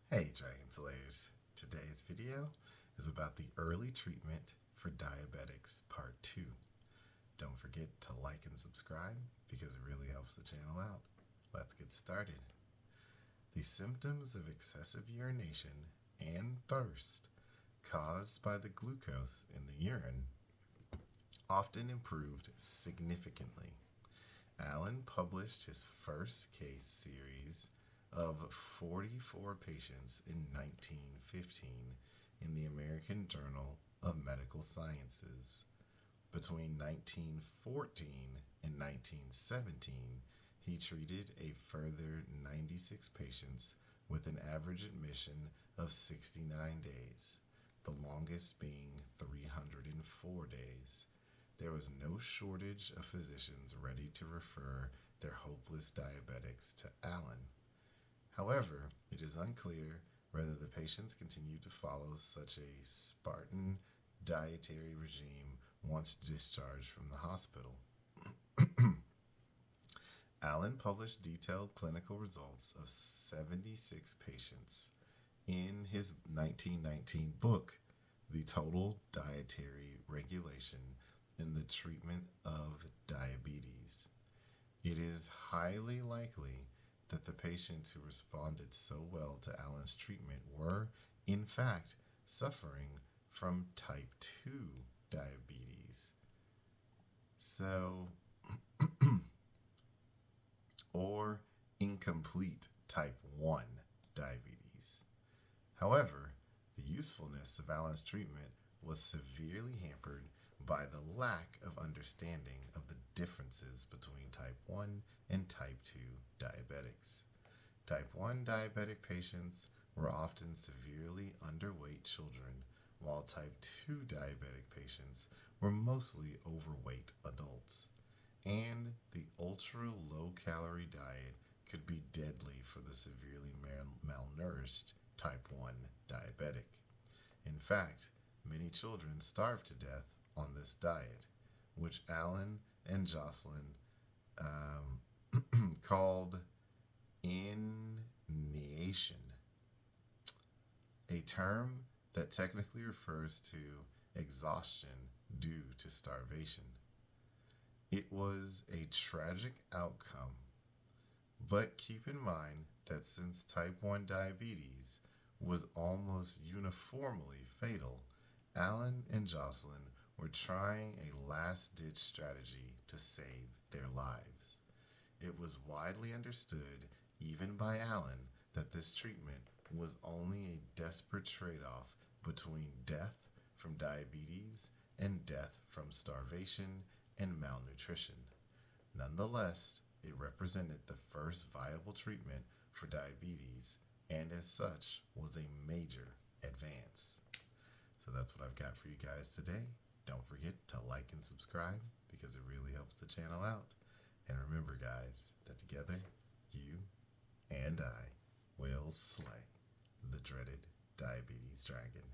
Hey Dragon Slayers! Today's video is about the early treatment for diabetics part 2. Don't forget to like and subscribe because it really helps the channel out. Let's get started. The symptoms of excessive urination and thirst caused by the glucose in the urine often improved significantly. Allen published his first case series of 44 patients in 1915 in the American Journal of Medical Sciences. Between 1914 and 1917, he treated a further 96 patients with an average admission of 69 days, the longest being 304 days. There was no shortage of physicians ready to refer their hopeless diabetics to Allen. However, it is unclear whether the patients continued to follow such a Spartan dietary regime once discharged from the hospital. Allen published detailed clinical results of 76 patients in his 1919 book, The Total Dietary Regulation in the Treatment of Diabetes. It is highly likely that the patients who responded so well to Allen's treatment were, in fact, suffering from type 2 diabetes. Or incomplete type 1 diabetes. However, the usefulness of Allen's treatment was severely hampered by the lack of understanding of the differences between type 1 and type 2 diabetics. Type 1 diabetic patients were often severely underweight children, while type 2 diabetic patients were mostly overweight adults. And the ultra-low-calorie diet could be deadly for the severely malnourished type 1 diabetic. In fact, many children starved to death on this diet, which Allen and Joslin called inanition, a term that technically refers to exhaustion due to starvation. It was a tragic outcome, but keep in mind that since type 1 diabetes was almost uniformly fatal, Allen and Joslin were trying a last-ditch strategy to save their lives. It was widely understood, even by Allen, that this treatment was only a desperate trade-off between death from diabetes and death from starvation and malnutrition. Nonetheless, it represented the first viable treatment for diabetes and as such was a major advance. So that's what I've got for you guys today. Don't forget to like and subscribe because it really helps the channel out. And remember guys, that together, you and I will slay the dreaded diabetes dragon.